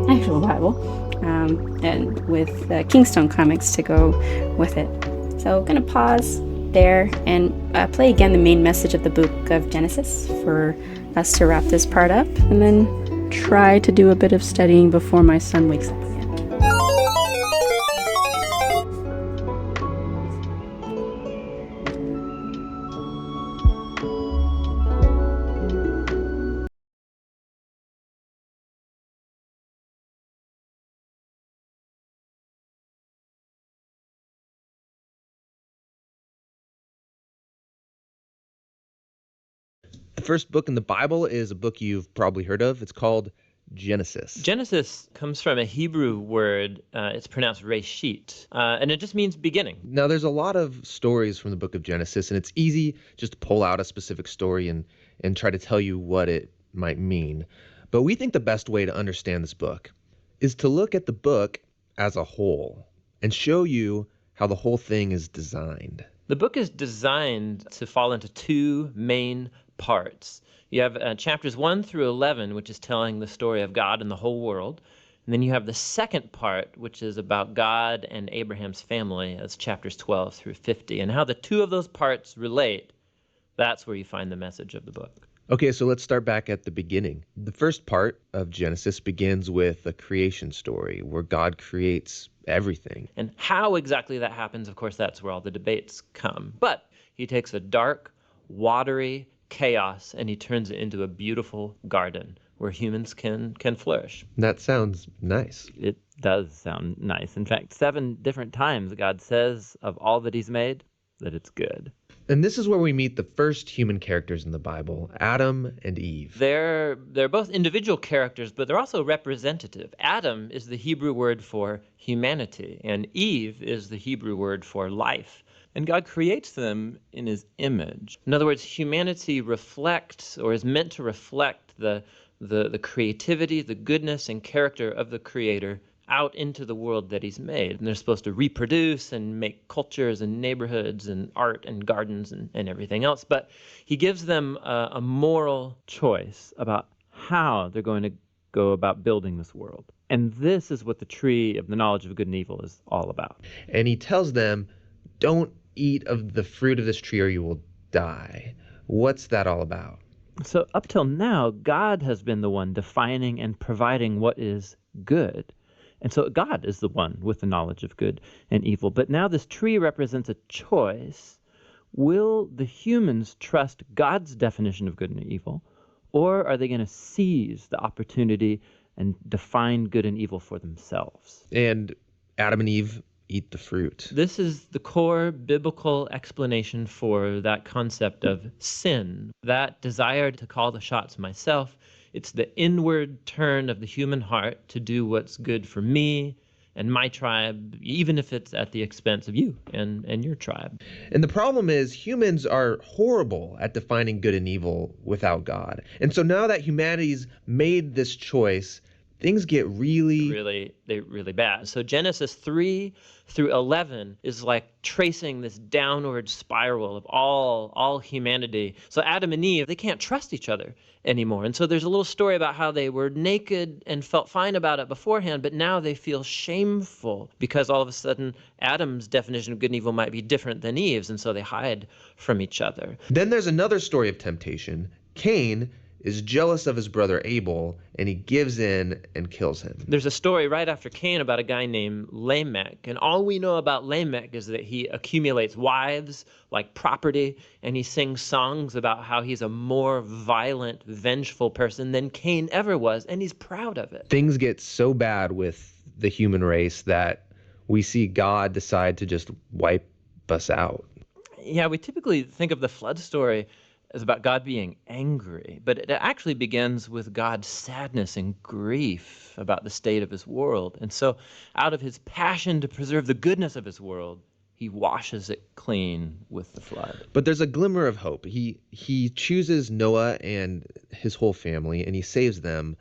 actual Bible, and with Kingstone comics to go with it. So I'm going to pause there and play again the main message of the book of Genesis for us to wrap this part up, and then try to do a bit of studying before my son wakes up again. The first book in the Bible is a book you've probably heard of. It's called Genesis. Genesis comes from a Hebrew word. It's pronounced reshit, and it just means beginning. Now, there's a lot of stories from the book of Genesis, and it's easy just to pull out a specific story and try to tell you what it might mean. But we think the best way to understand this book is to look at the book as a whole and show you how the whole thing is designed. The book is designed to fall into two main parts. You have chapters 1 through 11, which is telling the story of God and the whole world. And then you have the second part, which is about God and Abraham's family. That's chapters 12 through 50. And how the two of those parts relate, that's where you find the message of the book. Okay, so let's start back at the beginning. The first part of Genesis begins with a creation story where God creates everything. And how exactly that happens, of course, that's where all the debates come. But he takes a dark, watery chaos and he turns it into a beautiful garden where humans can flourish. That sounds nice. It does sound nice. In fact, 7 different times God says of all that he's made that it's good. And this is where we meet the first human characters in the Bible, Adam and Eve. They're both individual characters, but they're also representative. Adam is the Hebrew word for humanity, and Eve is the Hebrew word for life. And God creates them in his image. In other words, humanity reflects, or is meant to reflect, the creativity, the goodness, and character of the Creator out into the world that he's made. And they're supposed to reproduce and make cultures and neighborhoods and art and gardens and everything else. But he gives them a moral choice about how they're going to go about building this world. And this is what the tree of the knowledge of good and evil is all about. And he tells them, don't eat of the fruit of this tree or you will die. What's that all about? So up till now, God has been the one defining and providing what is good. And so God is the one with the knowledge of good and evil. But now this tree represents a choice. Will the humans trust God's definition of good and evil, or are they going to seize the opportunity and define good and evil for themselves? And Adam and Eve eat the fruit. This is the core biblical explanation for that concept of sin, that desire to call the shots myself. It's the inward turn of the human heart to do what's good for me and my tribe, even if it's at the expense of you and your tribe. And the problem is humans are horrible at defining good and evil without God. And so now that humanity's made this choice, things get really bad. So Genesis 3 through 11 is like tracing this downward spiral of all humanity. So Adam and Eve, they can't trust each other anymore. And so there's a little story about how they were naked and felt fine about it beforehand, but now they feel shameful because all of a sudden Adam's definition of good and evil might be different than Eve's, and so they hide from each other. Then there's another story of temptation. Cain is jealous of his brother Abel, and he gives in and kills him. There's a story right after Cain about a guy named Lamech, and all we know about Lamech is that he accumulates wives like property, and he sings songs about how he's a more violent, vengeful person than Cain ever was, and he's proud of it. Things get so bad with the human race that we see God decide to just wipe us out. Yeah, we typically think of the flood story is about God being angry, but it actually begins with God's sadness and grief about the state of his world. And so out of his passion to preserve the goodness of his world, he washes it clean with the flood. But there's a glimmer of hope. He chooses Noah and his whole family, and he saves them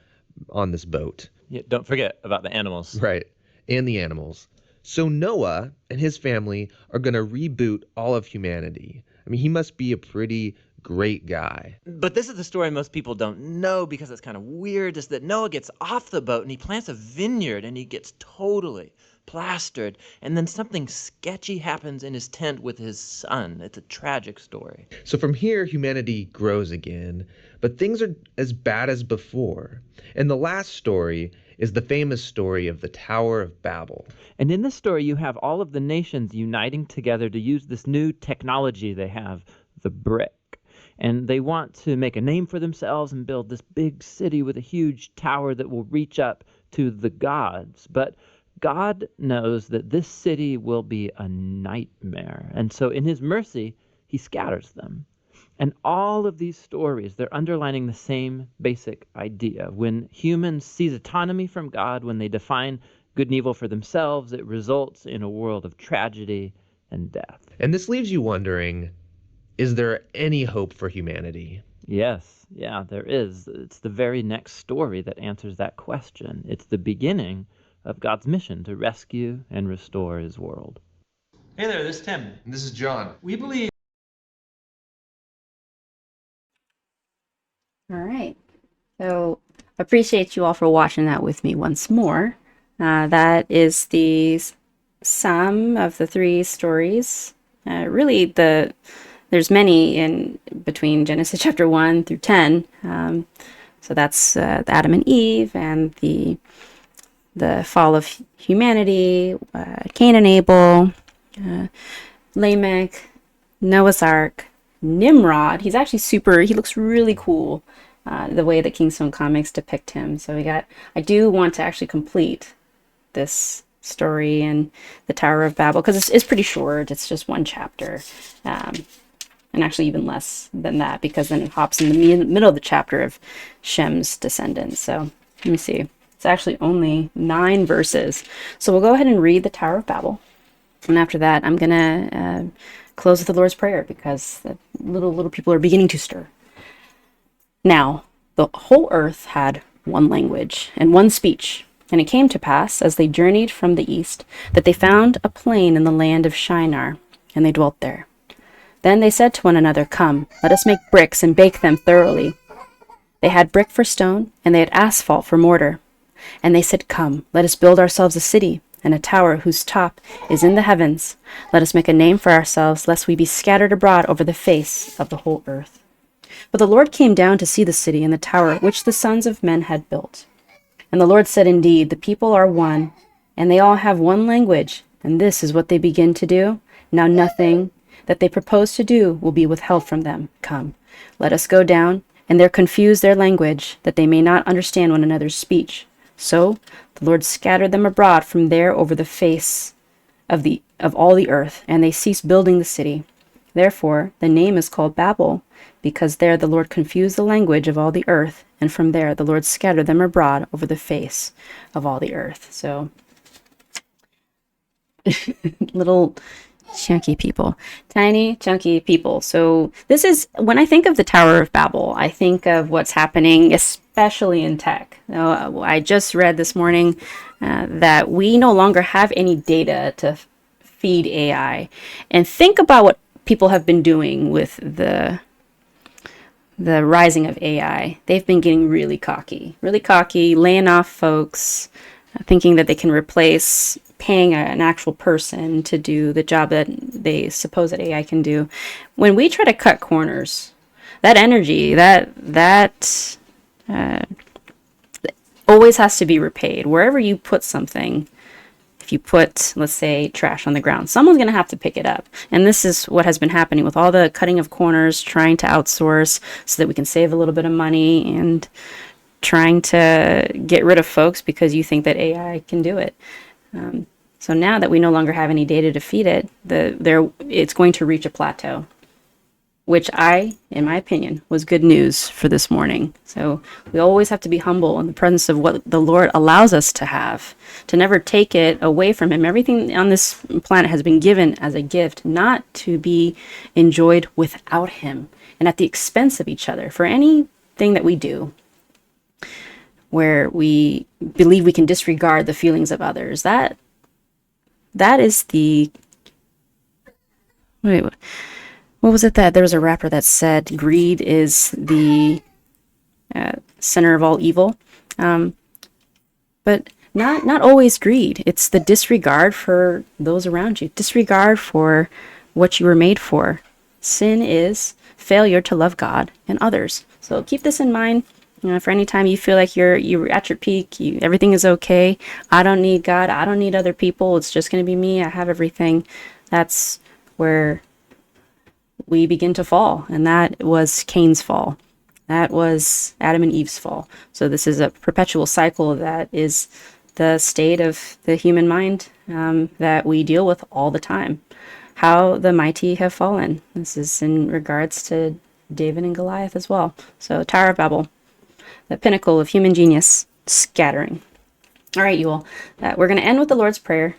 on this boat. Yeah, don't forget about the animals. Right, and the animals. So Noah and his family are going to reboot all of humanity. I mean, he must be a pretty great guy. But this is the story most people don't know because it's kind of weird, is that Noah gets off the boat and he plants a vineyard and he gets totally plastered. And then something sketchy happens in his tent with his son. It's a tragic story. So from here, humanity grows again, but things are as bad as before. And the last story is the famous story of the Tower of Babel. And in this story, you have all of the nations uniting together to use this new technology they have, the brick. And they want to make a name for themselves and build this big city with a huge tower that will reach up to the gods. But God knows that this city will be a nightmare. And so in his mercy, he scatters them. And all of these stories, they're underlining the same basic idea. When humans seize autonomy from God, when they define good and evil for themselves, it results in a world of tragedy and death. And this leaves you wondering, is there any hope for humanity? Yes, yeah, there is. It's the very next story that answers that question. It's the beginning of God's mission to rescue and restore his world. Hey there, this is Tim. And this is John. We believe. All right. So appreciate you all for watching that with me once more. That is the sum of the three stories. Really, there's many in between Genesis chapter 1 through 10. So that's Adam and Eve and the fall of humanity, Cain and Abel, Lamech, Noah's Ark, Nimrod. He's actually he looks really cool, the way that Kingstone Comics depict him. So I do want to actually complete this story and the Tower of Babel, because it's pretty short. It's just one chapter. And actually even less than that, because then it hops in the middle of the chapter of Shem's descendants. So let me see. It's actually only 9 verses. So we'll go ahead and read the Tower of Babel. And after that, I'm going to close with the Lord's Prayer, because the little people are beginning to stir. Now, the whole earth had one language and one speech. And it came to pass, as they journeyed from the east, that they found a plain in the land of Shinar, and they dwelt there. Then they said to one another, "Come, let us make bricks and bake them thoroughly." They had brick for stone, and they had asphalt for mortar. And they said, "Come, let us build ourselves a city, and a tower whose top is in the heavens. Let us make a name for ourselves, lest we be scattered abroad over the face of the whole earth." But the Lord came down to see the city and the tower which the sons of men had built. And the Lord said, "Indeed, the people are one, and they all have one language, and this is what they begin to do. Now nothing that they propose to do will be withheld from them. Come, let us go down, and there confuse their language, that they may not understand one another's speech." So the Lord scattered them abroad from there over the face of all the earth, and they ceased building the city. Therefore the name is called Babel, because there the Lord confused the language of all the earth, and from there the Lord scattered them abroad over the face of all the earth. So little chunky people, tiny chunky people. So this is, when I think of the Tower of Babel, I think of what's happening especially in tech. I just read this morning that we no longer have any data to feed AI. And think about what people have been doing with the rising of AI. They've been getting really cocky, laying off folks, thinking that they can replace paying an actual person to do the job that they suppose that AI can do. When we try to cut corners, that energy, that always has to be repaid. Wherever you put something, if you put, let's say, trash on the ground, someone's going to have to pick it up. And this is what has been happening with all the cutting of corners, trying to outsource so that we can save a little bit of money, and trying to get rid of folks because you think that AI can do it. So now that we no longer have any data to feed it, it's going to reach a plateau, which in my opinion, was good news for this morning. So we always have to be humble in the presence of what the Lord allows us to have, to never take it away from Him. Everything on this planet has been given as a gift, not to be enjoyed without Him and at the expense of each other. For anything that we do where we believe we can disregard the feelings of others, that is the... Wait, what was it that there was a rapper that said greed is the center of all evil? But not always greed. It's the disregard for those around you, disregard for what you were made for. Sin is failure to love God and others. So keep this in mind. For any time you feel like you're at your peak, everything is okay. I don't need God. I don't need other people. It's just going to be me. I have everything. That's where we begin to fall. And that was Cain's fall. That was Adam and Eve's fall. So this is a perpetual cycle that is the state of the human mind that we deal with all the time. How the mighty have fallen. This is in regards to David and Goliath as well. So Tower of Babel, the pinnacle of human genius, scattering. All right, you all. We're going to end with the Lord's Prayer.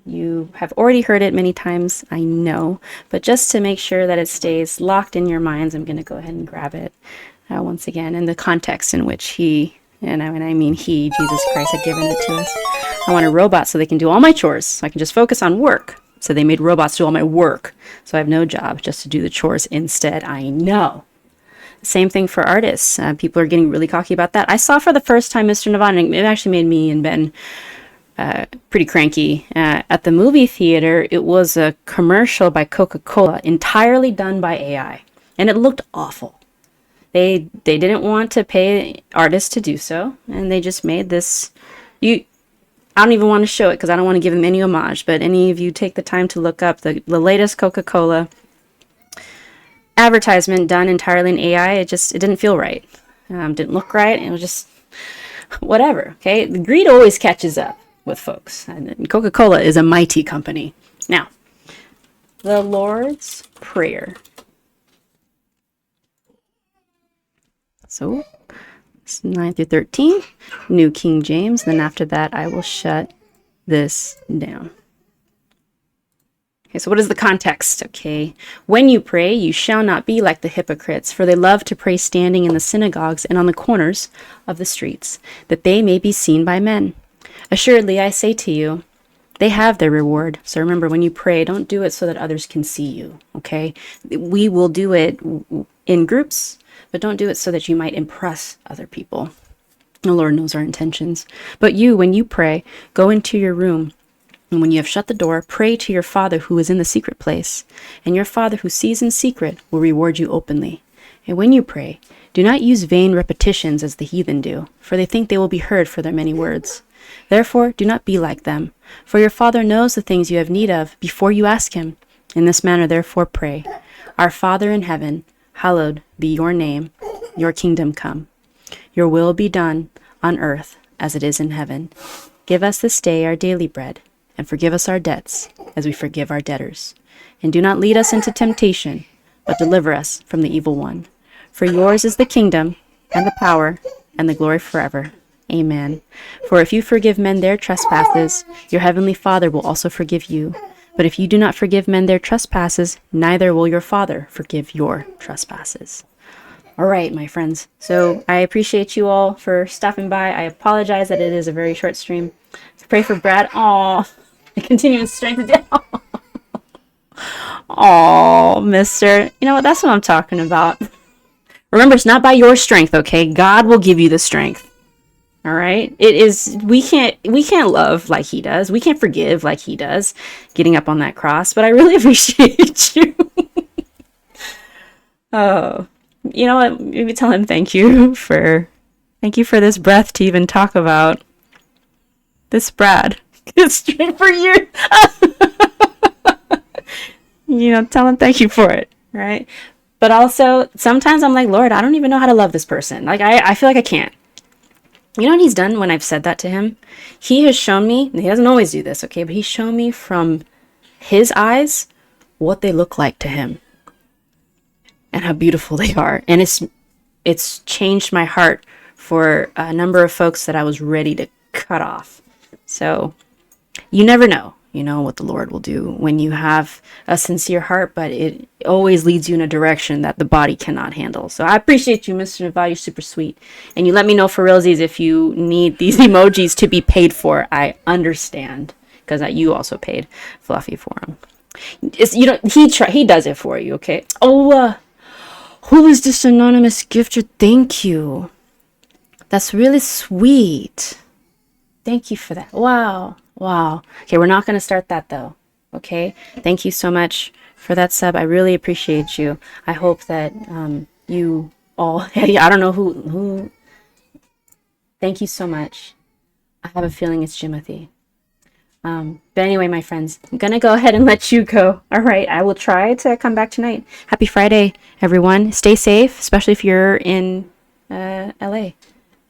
You have already heard it many times, I know, but just to make sure that it stays locked in your minds, I'm going to go ahead and grab it once again in the context in which He, and I mean He, Jesus Christ, had given it to us. I want a robot so they can do all my chores, so I can just focus on work. So they made robots do all my work. So I have no job, just to do the chores instead. I know. Same thing for artists. People are getting really cocky about that. I saw for the first time Mr. Nirvana. It actually made me and Ben pretty cranky. At the movie theater, it was a commercial by Coca-Cola, entirely done by AI. And it looked awful. They didn't want to pay artists to do so, and they just made this. I don't even want to show it because I don't want to give them any homage, but any of you take the time to look up the latest Coca-Cola advertisement done entirely in AI. It didn't feel right. Didn't look right. It was just whatever. Okay, the greed always catches up with folks, and Coca-Cola is a mighty company. Now, the Lord's Prayer. So, it's 9 through 13, New King James. Then after that, I will shut this down. Okay, so what is the context? Okay, when you pray, you shall not be like the hypocrites, for they love to pray standing in the synagogues and on the corners of the streets, that they may be seen by men. Assuredly, I say to you, they have their reward. So remember, when you pray, don't do it so that others can see you, okay? We will do it in groups, but don't do it so that you might impress other people. The Lord knows our intentions. But you, when you pray, go into your room, and when you have shut the door, pray to your Father who is in the secret place, and your Father who sees in secret will reward you openly. And when you pray, do not use vain repetitions as the heathen do, for they think they will be heard for their many words. Therefore, do not be like them, for your Father knows the things you have need of before you ask him. In this manner, therefore, pray. Our Father in heaven, hallowed be your name, your kingdom come. Your will be done on earth as it is in heaven. Give us this day our daily bread, and forgive us our debts as we forgive our debtors. And do not lead us into temptation, but deliver us from the evil one. For yours is the kingdom, and the power, and the glory forever. Amen. For if you forgive men their trespasses, your heavenly Father will also forgive you. But if you do not forgive men their trespasses, neither will your Father forgive your trespasses. All right, my friends. So I appreciate you all for stopping by. I apologize that it is a very short stream. Pray for Brad. Aw, continuing strength down. Aw, mister. You know what? That's what I'm talking about. Remember, it's not by your strength, okay? God will give you the strength. All right, it is. We can't love like he does. We can't forgive like he does, getting up on that cross. But I really appreciate you. Oh, you know what? Maybe tell him thank you for this breath to even talk about this, Brad. It's straight for you. You know, tell him thank you for it, right? But also, sometimes I'm like, Lord, I don't even know how to love this person. Like, I feel like I can't. You know what he's done when I've said that to him? He has shown me, he doesn't always do this, okay, but he's shown me from his eyes what they look like to him and how beautiful they are. And it's changed my heart for a number of folks that I was ready to cut off. So you never know, what the Lord will do when you have a sincere heart, but it always leads you in a direction that the body cannot handle. So I appreciate you, Mr. Naval. You're super sweet. And you let me know for realsies if you need these emojis to be paid for. I understand, because you also paid Fluffy for them. He does it for you, okay? Oh, who is this anonymous gifter? Thank you. That's really sweet. Thank you for that. Wow. Okay, we're not going to start that though. Okay. Thank you so much for that sub. I really appreciate you. I hope that you all. I don't know who. Thank you so much. I have a feeling it's Jimothy. But anyway, my friends, I'm gonna go ahead and let you go. All right. I will try to come back tonight. Happy Friday, everyone. Stay safe, especially if you're in LA.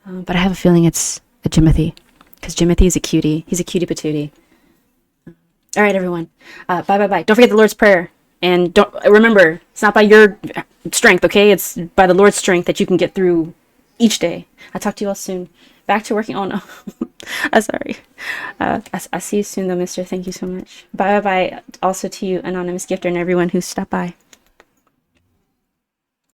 But I have a feeling it's a Jimothy. Because Jimothy is a cutie. He's a cutie patootie. All right, everyone. Bye. Don't forget the Lord's Prayer. And don't remember, it's not by your strength, okay? It's by the Lord's strength that you can get through each day. I'll talk to you all soon. Back to working. Oh, no. I'm sorry. I'll see you soon, though, mister. Thank you so much. Bye. Also to you, anonymous gifter, and everyone who stopped by.